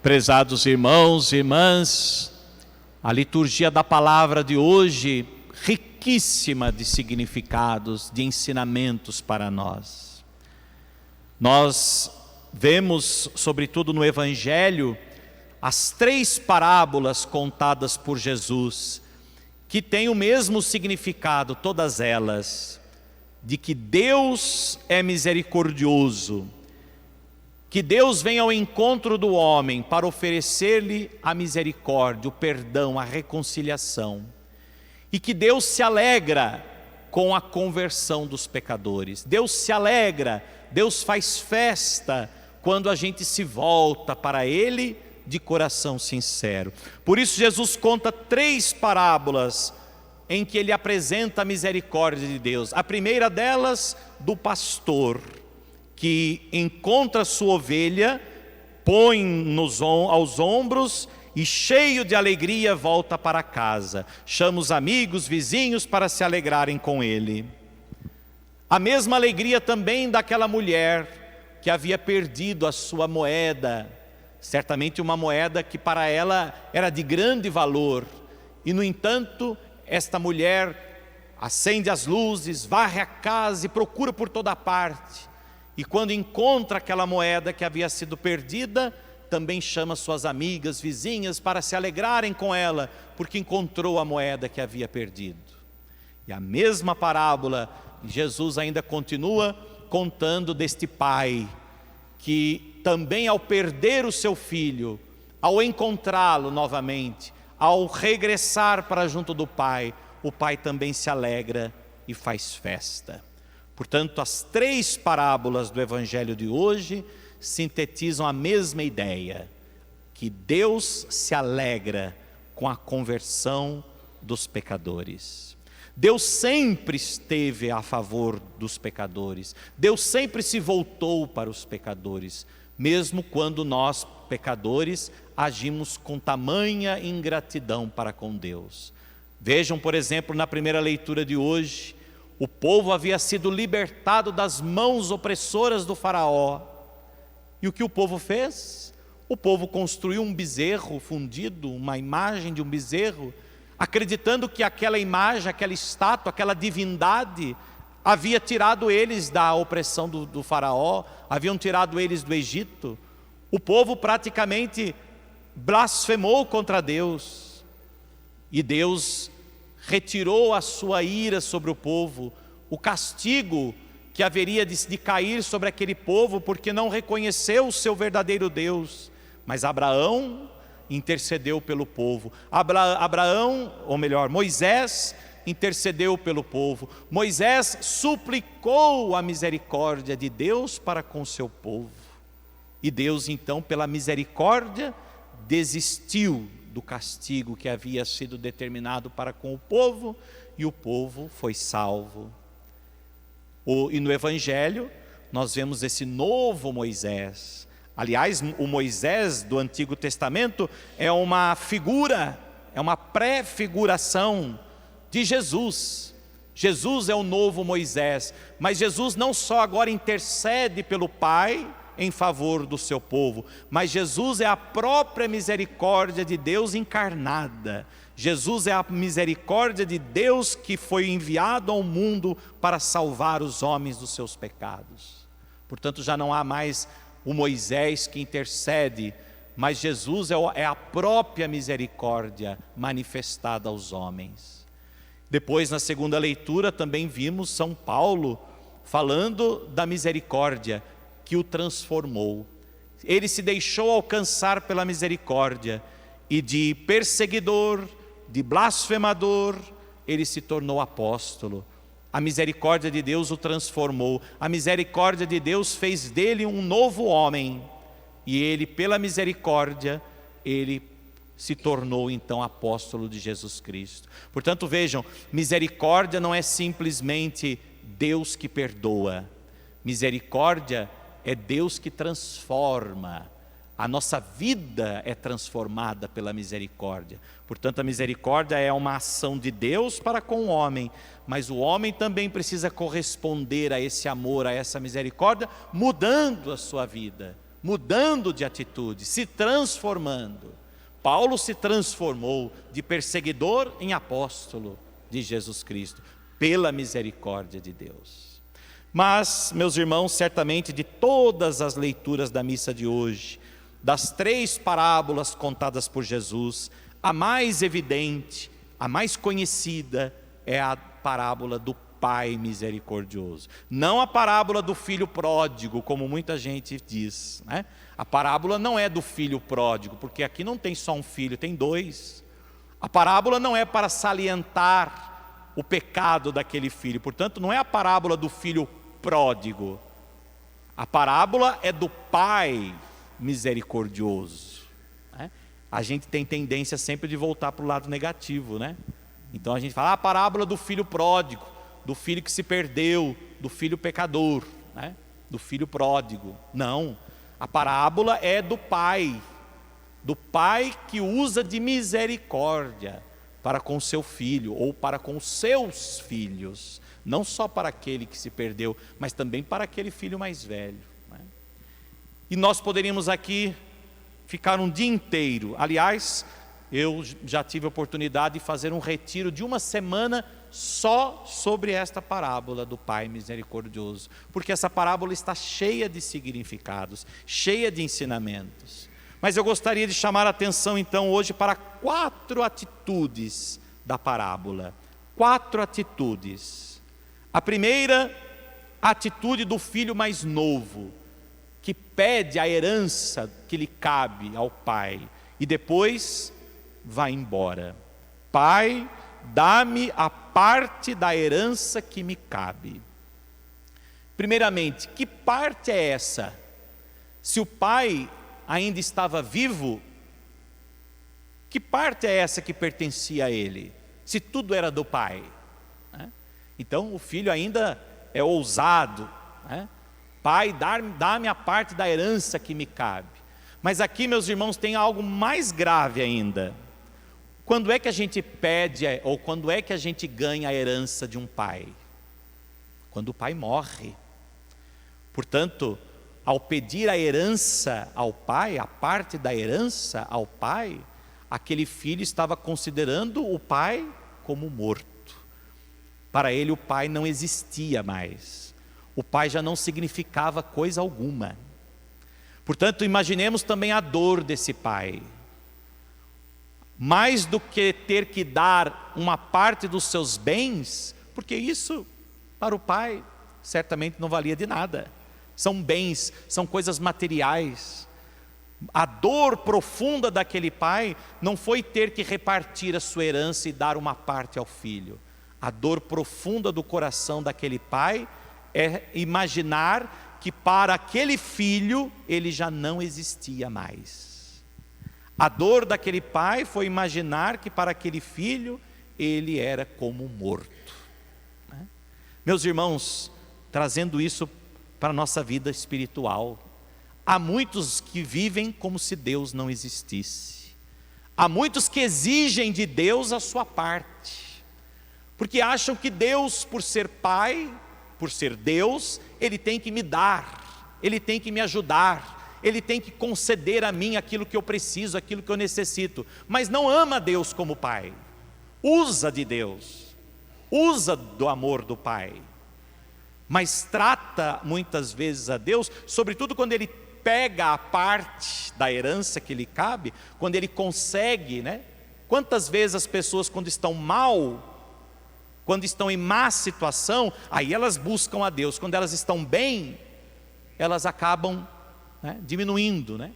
Prezados irmãos e irmãs, a liturgia da palavra de hoje, riquíssima de significados, de ensinamentos para nós. Nós vemos, sobretudo no Evangelho, as 3 parábolas contadas por Jesus, que têm o mesmo significado, todas elas, de que Deus é misericordioso, que Deus vem ao encontro do homem para oferecer-lhe a misericórdia, o perdão, a reconciliação. E que Deus se alegra com a conversão dos pecadores. Deus se alegra, Deus faz festa quando a gente se volta para Ele de coração sincero. Por isso Jesus conta 3 parábolas em que Ele apresenta a misericórdia de Deus. A primeira delas, do pastor, que encontra sua ovelha, põe aos ombros e cheio de alegria volta para casa. Chama os amigos, vizinhos para se alegrarem com ele. A mesma alegria também daquela mulher que havia perdido a sua moeda, certamente uma moeda que para ela era de grande valor. E no entanto, esta mulher acende as luzes, varre a casa e procura por toda parte. E quando encontra aquela moeda que havia sido perdida, também chama suas amigas, vizinhas para se alegrarem com ela, porque encontrou a moeda que havia perdido. E a mesma parábola, Jesus ainda continua contando deste pai, que também ao perder o seu filho, ao encontrá-lo novamente, ao regressar para junto do pai, o pai também se alegra e faz festa. Portanto, as 3 parábolas do Evangelho de hoje sintetizam a mesma ideia, que Deus se alegra com a conversão dos pecadores. Deus sempre esteve a favor dos pecadores, Deus sempre se voltou para os pecadores, mesmo quando nós, pecadores, agimos com tamanha ingratidão para com Deus. Vejam, por exemplo, na primeira leitura de hoje, o povo havia sido libertado das mãos opressoras do faraó. E o que o povo fez? O povo construiu um bezerro fundido, uma imagem de um bezerro, acreditando que aquela imagem, aquela estátua, aquela divindade havia tirado eles da opressão do faraó, haviam tirado eles do Egito. O povo praticamente blasfemou contra Deus. E Deus retirou a sua ira sobre o povo, o castigo que haveria de cair sobre aquele povo, porque não reconheceu o seu verdadeiro Deus. Mas Abraão intercedeu pelo povo. Moisés intercedeu pelo povo. Moisés suplicou a misericórdia de Deus para com o seu povo. E Deus então, pela misericórdia, desistiu do castigo que havia sido determinado para com o povo, e o povo foi salvo. E no Evangelho nós vemos esse novo Moisés. Aliás, o Moisés do Antigo Testamento é uma figura, é uma pré-figuração de Jesus. Jesus é o novo Moisés, mas Jesus não só agora intercede pelo Pai em favor do seu povo, mas Jesus é a própria misericórdia de Deus encarnada. Jesus é a misericórdia de Deus que foi enviado ao mundo para salvar os homens dos seus pecados. Portanto, já não há mais o Moisés que intercede, mas Jesus é a própria misericórdia manifestada aos homens. Depois, na segunda leitura, também vimos São Paulo falando da misericórdia que o transformou. Ele se deixou alcançar pela misericórdia, e de perseguidor, de blasfemador, ele se tornou apóstolo. A misericórdia de Deus o transformou. A misericórdia de Deus fez dele um novo homem, e ele, pela misericórdia, ele se tornou então apóstolo de Jesus Cristo. Portanto, vejam, misericórdia não é simplesmente Deus que perdoa. Misericórdia é Deus que transforma. A nossa vida é transformada pela misericórdia. Portanto, a misericórdia é uma ação de Deus para com o homem, mas o homem também precisa corresponder a esse amor, a essa misericórdia, mudando a sua vida, mudando de atitude, se transformando. Paulo se transformou de perseguidor em apóstolo de Jesus Cristo, pela misericórdia de Deus. Mas, meus irmãos, certamente de todas as leituras da missa de hoje, das 3 parábolas contadas por Jesus, a mais evidente, a mais conhecida é a parábola do Pai misericordioso. Não a parábola do filho pródigo, como muita gente diz, né? A parábola não é do filho pródigo, porque aqui não tem só um filho, tem 2. A parábola não é para salientar o pecado daquele filho, portanto não é a parábola do filho pródigo. A parábola é do Pai misericordioso, né? A gente tem tendência sempre de voltar para o lado negativo, né? Então a gente fala a parábola do filho pródigo, do filho que se perdeu, do filho pecador, né? Do filho pródigo. Não, a parábola é do pai que usa de misericórdia para com seu filho, ou para com seus filhos, não só para aquele que se perdeu, mas também para aquele filho mais velho, né? E nós poderíamos aqui ficar um dia inteiro. Aliás, eu já tive a oportunidade de fazer um retiro de 1 semana só sobre esta parábola do Pai misericordioso, porque essa parábola está cheia de significados, cheia de ensinamentos. Mas eu gostaria de chamar a atenção então hoje para 4 atitudes da parábola. 4 atitudes. A primeira, a atitude do filho mais novo, que pede a herança que lhe cabe ao pai, e depois vai embora. Pai, dá-me a parte da herança que me cabe. Primeiramente, que parte é essa? Se o pai ainda estava vivo, que parte é essa que pertencia a ele? Se tudo era do pai, né? Então o filho ainda é ousado, né? Pai, dá-me a parte da herança que me cabe. Mas aqui, meus irmãos, tem algo mais grave ainda. Quando é que a gente pede, ou quando é que a gente ganha a herança de um pai? Quando o pai morre. Portanto, ao pedir a herança ao pai, a parte da herança ao pai, aquele filho estava considerando o pai como morto. Para ele o pai não existia mais. O pai já não significava coisa alguma. Portanto, imaginemos também a dor desse pai. Mais do que ter que dar uma parte dos seus bens, porque isso para o pai certamente não valia de nada. São bens, são coisas materiais. A dor profunda daquele pai não foi ter que repartir a sua herança e dar uma parte ao filho. A dor profunda do coração daquele pai é imaginar que para aquele filho ele já não existia mais. A dor daquele pai foi imaginar que para aquele filho ele era como morto, né? Meus irmãos, trazendo isso para a nossa vida espiritual, há muitos que vivem como se Deus não existisse. Há muitos que exigem de Deus a sua parte, porque acham que Deus, por ser pai, por ser Deus, Ele tem que me dar, Ele tem que me ajudar, Ele tem que conceder a mim aquilo que eu preciso, aquilo que eu necessito. Mas não ama Deus como pai, usa de Deus, usa do amor do pai, mas trata muitas vezes a Deus, sobretudo quando Ele pega a parte da herança que lhe cabe, quando Ele consegue, né? Quantas vezes as pessoas, quando estão mal, quando estão em má situação, aí elas buscam a Deus. Quando elas estão bem, elas acabam, né, diminuindo, né?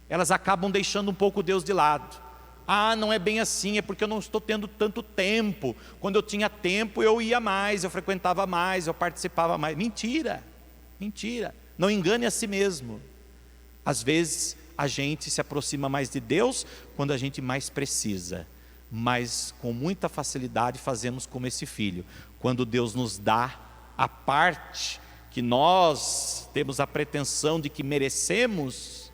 Elas acabam deixando um pouco Deus de lado. Ah, não é bem assim, é porque eu não estou tendo tanto tempo. Quando eu tinha tempo eu ia mais, eu frequentava mais, eu participava mais. Mentira, mentira, não engane a si mesmo. Às vezes a gente se aproxima mais de Deus quando a gente mais precisa, mas com muita facilidade fazemos como esse filho. Quando Deus nos dá a parte que nós temos a pretensão de que merecemos,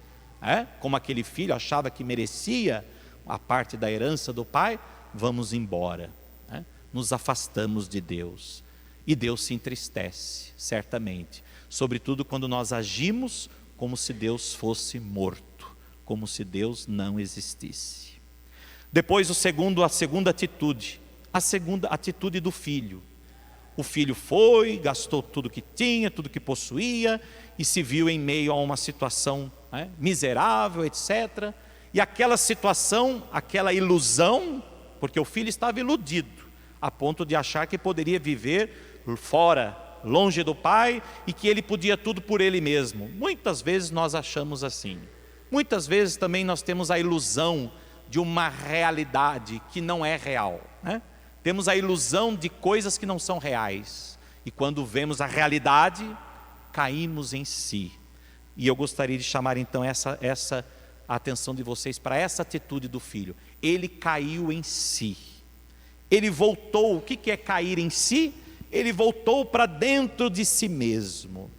como aquele filho achava que merecia a parte da herança do pai, vamos embora, nos afastamos de Deus, e Deus se entristece, certamente, sobretudo quando nós agimos como se Deus fosse morto, como se Deus não existisse. Depois a segunda atitude do filho. O filho foi, gastou tudo que tinha, tudo que possuía, e se viu em meio a uma situação miserável, etc. E aquela situação, aquela ilusão, porque o filho estava iludido, a ponto de achar que poderia viver fora, longe do pai, e que ele podia tudo por ele mesmo. Muitas vezes nós achamos assim. Muitas vezes também nós temos a ilusão de uma realidade que não é real, Temos a ilusão de coisas que não são reais. E quando vemos a realidade, caímos em si. E eu gostaria de chamar então essa a atenção de vocês para essa atitude do filho. Ele caiu em si. Ele voltou. O que é cair em si? Ele voltou para dentro de si mesmo.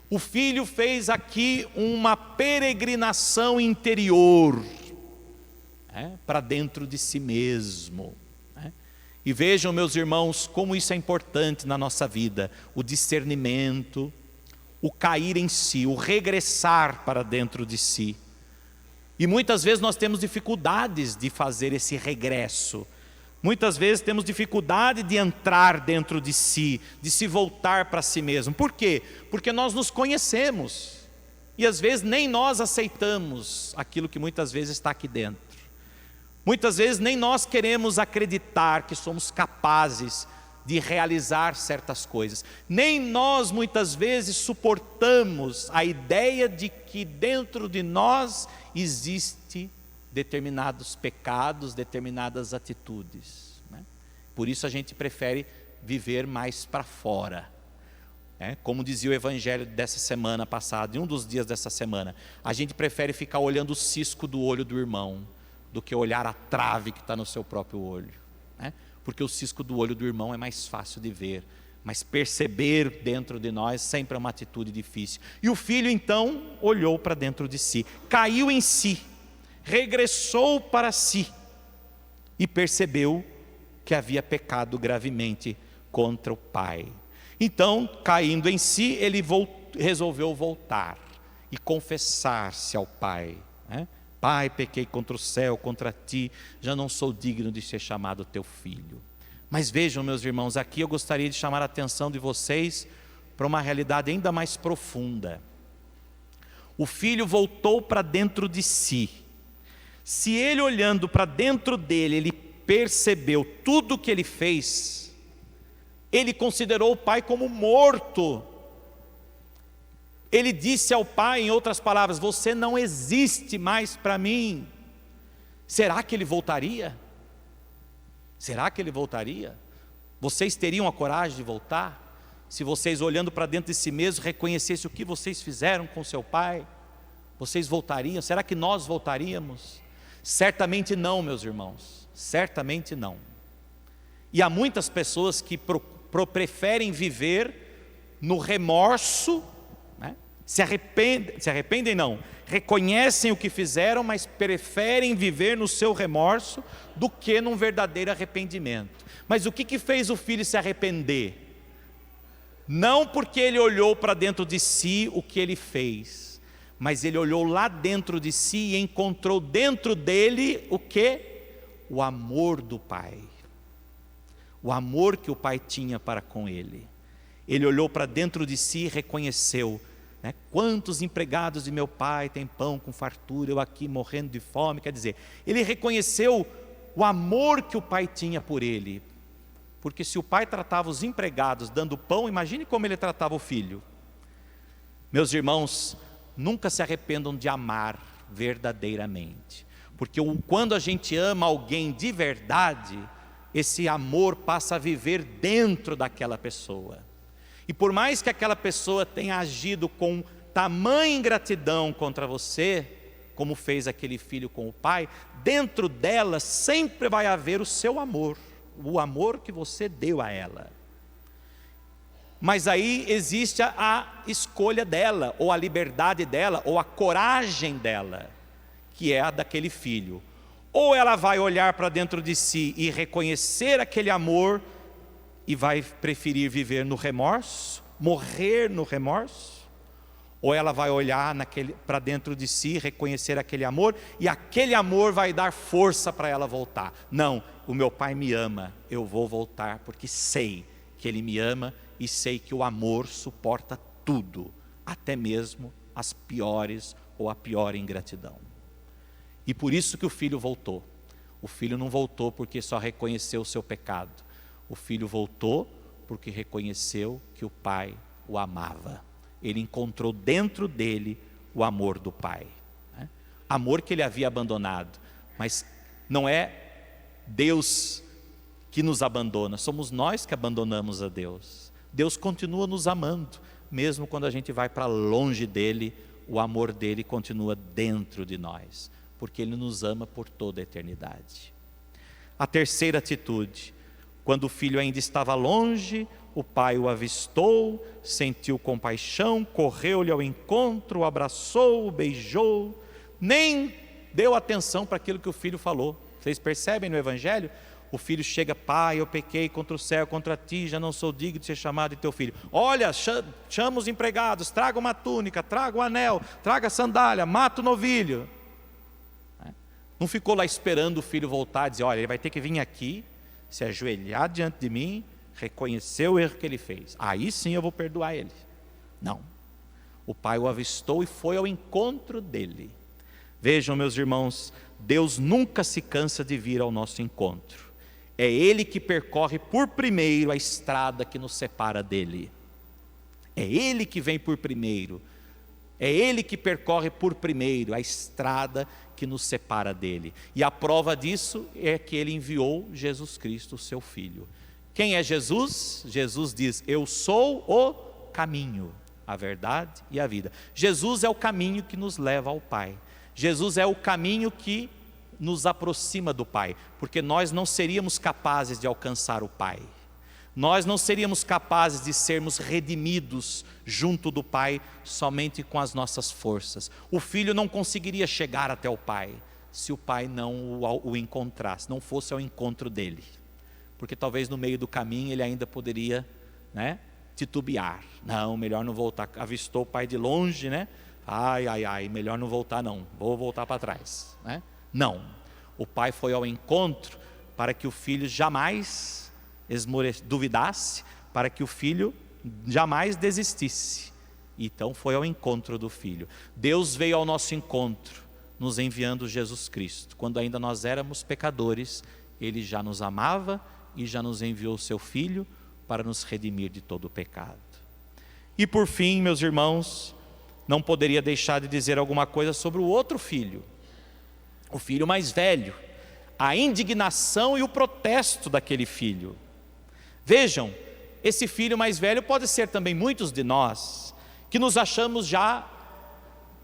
O filho fez aqui uma peregrinação interior, para dentro de si mesmo. E vejam, meus irmãos, como isso é importante na nossa vida. O discernimento, o cair em si, o regressar para dentro de si. E muitas vezes nós temos dificuldades de fazer esse regresso. Muitas vezes temos dificuldade de entrar dentro de si, de se voltar para si mesmo. Por quê? Porque nós nos conhecemos. E às vezes nem nós aceitamos aquilo que muitas vezes está aqui dentro. Muitas vezes nem nós queremos acreditar que somos capazes de realizar certas coisas. Nem nós muitas vezes suportamos a ideia de que dentro de nós existe determinados pecados, determinadas atitudes. Por isso a gente prefere viver mais para fora. Como dizia o evangelho dessa semana passada, em um dos dias dessa semana, a gente prefere ficar olhando o cisco do olho do irmão do que olhar a trave que está no seu próprio olho, porque o cisco do olho do irmão é mais fácil de ver, mas perceber dentro de nós sempre é uma atitude difícil. E o filho então olhou para dentro de si, caiu em si, regressou para si e percebeu que havia pecado gravemente contra o pai. Então, caindo em si, ele resolveu voltar e confessar-se ao pai, Pai, pequei contra o céu, contra ti, já não sou digno de ser chamado teu filho. Mas vejam, meus irmãos, aqui eu gostaria de chamar a atenção de vocês para uma realidade ainda mais profunda. O filho voltou para dentro de si. Se ele olhando para dentro dele, ele percebeu tudo o que ele fez, ele considerou o pai como morto. Ele disse ao pai, em outras palavras, você não existe mais para mim. Será que ele voltaria? Será que ele voltaria? Vocês teriam a coragem de voltar? Se vocês olhando para dentro de si mesmos reconhecessem o que vocês fizeram com seu pai, vocês voltariam? Será que nós voltaríamos? Certamente não, meus irmãos, certamente não. E há muitas pessoas que preferem viver no remorso, se arrependem não, reconhecem o que fizeram, mas preferem viver no seu remorso do que num verdadeiro arrependimento. Mas o que fez o filho se arrepender? Não porque ele olhou para dentro de si o que ele fez, mas ele olhou lá dentro de si e encontrou dentro dele o que? O amor do pai, o amor que o pai tinha para com ele. Ele olhou para dentro de si e reconheceu, quantos empregados de meu pai têm pão com fartura, eu aqui morrendo de fome. Quer dizer, ele reconheceu o amor que o pai tinha por ele, porque se o pai tratava os empregados dando pão, imagine como ele tratava o filho. Meus irmãos, nunca se arrependam de amar verdadeiramente, porque quando a gente ama alguém de verdade, esse amor passa a viver dentro daquela pessoa. E por mais que aquela pessoa tenha agido com tamanha ingratidão contra você, como fez aquele filho com o pai, dentro dela sempre vai haver o seu amor, o amor que você deu a ela. Mas aí existe a escolha dela, ou a liberdade dela, ou a coragem dela, que é a daquele filho. Ou ela vai olhar para dentro de si e reconhecer aquele amor, e vai preferir viver no remorso, morrer no remorso, Ou ela vai olhar para dentro de si, reconhecer aquele amor, e aquele amor vai dar força para ela voltar. Não, o meu pai me ama, eu vou voltar, porque sei que ele me ama, e sei que o amor suporta tudo, até mesmo as piores ou a pior ingratidão. E por isso que o filho voltou. O filho não voltou porque só reconheceu o seu pecado. O filho voltou porque reconheceu que o pai o amava. Ele encontrou dentro dele o amor do pai, né? Amor que ele havia abandonado. Mas não é Deus que nos abandona, somos nós que abandonamos a Deus. Deus continua nos amando, mesmo quando a gente vai para longe dele, o amor dele continua dentro de nós, porque ele nos ama por toda a eternidade. A terceira atitude: quando o filho ainda estava longe, o pai o avistou, sentiu compaixão, correu-lhe ao encontro, o abraçou, o beijou, nem deu atenção para aquilo que o filho falou. Vocês percebem no Evangelho? O filho chega: pai, eu pequei contra o céu, contra ti, já não sou digno de ser chamado de teu filho. Olha, chama os empregados, traga uma túnica, traga um anel, traga a sandália, mata o novilho. Não ficou lá esperando o filho voltar e dizer: olha, ele vai ter que vir aqui, se ajoelhar diante de mim, reconhecer o erro que ele fez, aí sim eu vou perdoar ele. Não, o pai o avistou e foi ao encontro dele. Vejam, meus irmãos, Deus nunca se cansa de vir ao nosso encontro. É Ele que percorre por primeiro a estrada que nos separa dele. É Ele que vem por primeiro. É Ele que percorre por primeiro a estrada que nos separa dele. E a prova disso é que Ele enviou Jesus Cristo, seu Filho. Quem é Jesus? Jesus diz: eu sou o caminho, a verdade e a vida. Jesus é o caminho que nos leva ao Pai. Jesus é o caminho que nos aproxima do Pai, porque nós não seríamos capazes de alcançar o Pai. Nós não seríamos capazes de sermos redimidos junto do Pai somente com as nossas forças. O Filho não conseguiria chegar até o Pai se o Pai não o encontrasse, não fosse ao encontro dele. Porque talvez no meio do caminho ele ainda poderia, titubear. Não, melhor não voltar. Avistou o pai de longe, ai, melhor não voltar não, vou voltar para trás, Não, o pai foi ao encontro para que o filho jamais duvidasse, para que o filho jamais desistisse. Então foi ao encontro do filho. Deus veio ao nosso encontro, nos enviando Jesus Cristo. Quando ainda nós éramos pecadores, Ele já nos amava e já nos enviou o seu Filho para nos redimir de todo o pecado. E por fim, meus irmãos, não poderia deixar de dizer alguma coisa sobre o outro filho, o filho mais velho, a indignação e o protesto daquele filho. Vejam, esse filho mais velho pode ser também muitos de nós, que nos achamos já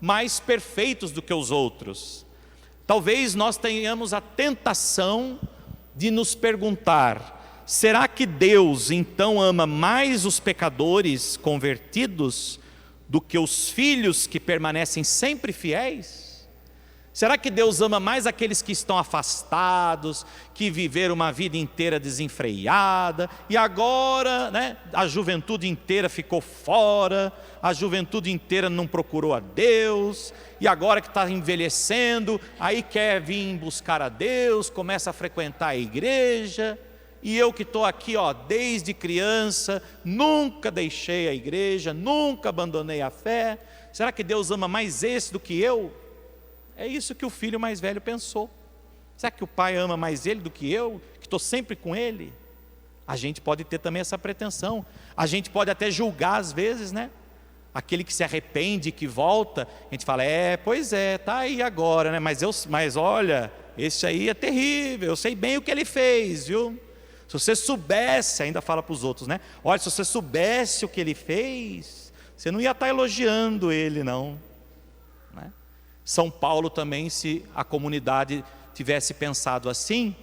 mais perfeitos do que os outros. Talvez nós tenhamos a tentação de nos perguntar: será que Deus então ama mais os pecadores convertidos do que os filhos que permanecem sempre fiéis? Será que Deus ama mais aqueles que estão afastados, que viveram uma vida inteira desenfreada, e agora a juventude inteira ficou fora, a juventude inteira não procurou a Deus, e agora que está envelhecendo, aí quer vir buscar a Deus, começa a frequentar a igreja, e eu que estou aqui desde criança, nunca deixei a igreja, nunca abandonei a fé, será que Deus ama mais esse do que eu? É isso que o filho mais velho pensou. Será que o pai ama mais ele do que eu, que estou sempre com ele? A gente pode ter também essa pretensão. A gente pode até julgar às vezes, aquele que se arrepende, que volta, a gente fala: pois é, está aí agora, mas olha, esse aí é terrível, eu sei bem o que ele fez, viu? Se você soubesse, ainda fala para os outros, olha, se você soubesse o que ele fez, você não ia estar elogiando ele não. São Paulo também, se a comunidade tivesse pensado assim,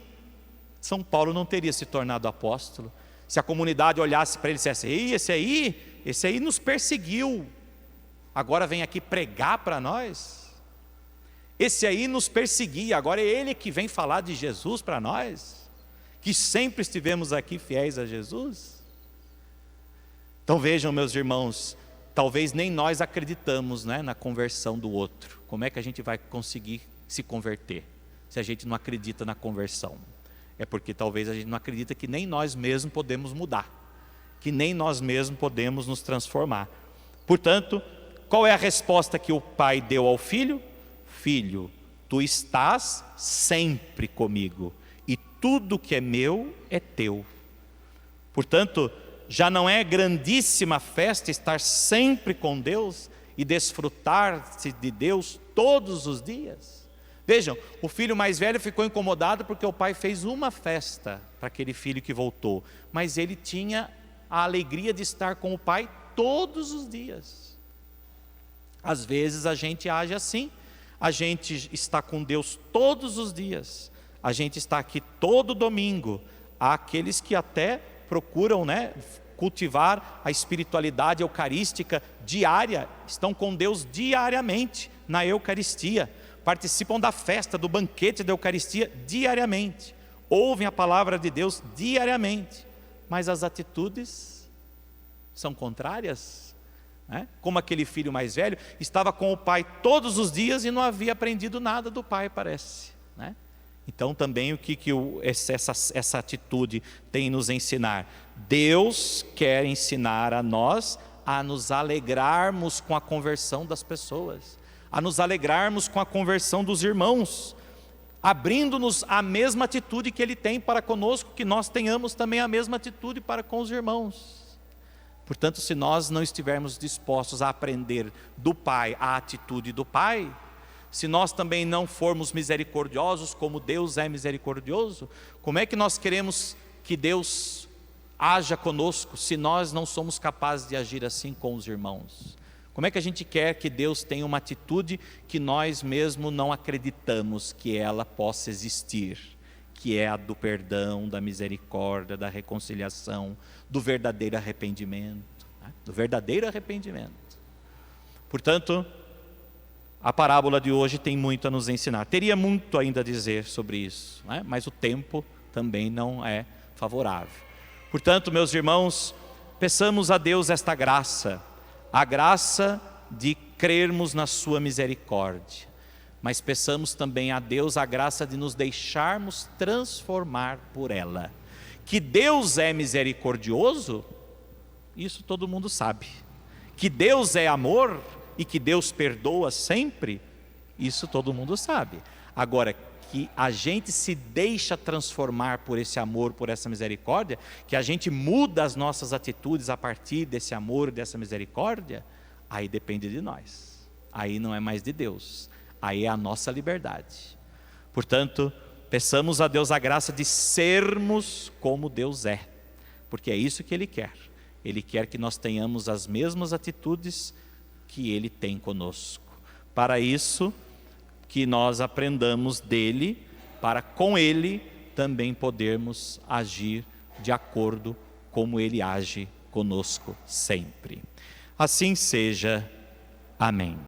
São Paulo não teria se tornado apóstolo. Se a comunidade olhasse para ele e dissesse: ei, esse aí nos perseguiu, agora vem aqui pregar para nós. Esse aí nos perseguia, agora é ele que vem falar de Jesus para nós, que sempre estivemos aqui fiéis a Jesus. Então vejam, meus irmãos, talvez nem nós acreditamos, né, na conversão do outro. Como é que a gente vai conseguir se converter se a gente não acredita na conversão? É porque talvez a gente não acredita que nem nós mesmos podemos mudar, que nem nós mesmos podemos nos transformar. Portanto, qual é a resposta que o pai deu ao filho? Filho, tu estás sempre comigo, e tudo que é meu é teu. Portanto, já não é grandíssima festa estar sempre com Deus e desfrutar-se de Deus todos os dias? Vejam, o filho mais velho ficou incomodado porque o pai fez uma festa para aquele filho que voltou, mas ele tinha a alegria de estar com o pai todos os dias. Às vezes a gente age assim, a gente está com Deus todos os dias, a gente está aqui todo domingo. Há aqueles que até procuram, né, cultivar a espiritualidade eucarística diária, estão com Deus diariamente na Eucaristia, participam da festa, do banquete da Eucaristia diariamente, ouvem a palavra de Deus diariamente, mas as atitudes são contrárias, né? Como aquele filho mais velho, estava com o pai todos os dias e não havia aprendido nada do pai, parece, né? Então também o que essa atitude tem nos ensinar? Deus quer ensinar a nós a nos alegrarmos com a conversão das pessoas, a nos alegrarmos com a conversão dos irmãos, abrindo-nos a mesma atitude que Ele tem para conosco, que nós tenhamos também a mesma atitude para com os irmãos. Portanto, se nós não estivermos dispostos a aprender do Pai a atitude do Pai, se nós também não formos misericordiosos como Deus é misericordioso, como é que nós queremos que Deus haja conosco se nós não somos capazes de agir assim com os irmãos? Como é que a gente quer que Deus tenha uma atitude que nós mesmos não acreditamos que ela possa existir, que é a do perdão, da misericórdia, da reconciliação, do verdadeiro arrependimento, né? Do verdadeiro arrependimento. Portanto, a parábola de hoje tem muito a nos ensinar. Teria muito ainda a dizer sobre isso, né? Mas o tempo também não é favorável. Portanto, meus irmãos, peçamos a Deus esta graça, a graça de crermos na sua misericórdia, mas peçamos também a Deus a graça de nos deixarmos transformar por ela. Que Deus é misericordioso, isso todo mundo sabe. Que Deus é amor e que Deus perdoa sempre, isso todo mundo sabe. Agora, que a gente se deixa transformar por esse amor, por essa misericórdia, que a gente muda as nossas atitudes a partir desse amor e dessa misericórdia, aí depende de nós, aí não é mais de Deus, aí é a nossa liberdade. Portanto, peçamos a Deus a graça de sermos como Deus é, porque é isso que Ele quer. Ele quer que nós tenhamos as mesmas atitudes que Ele tem conosco. Para isso, que nós aprendamos dele, para com ele também podermos agir de acordo como ele age conosco sempre. Assim seja. Amém.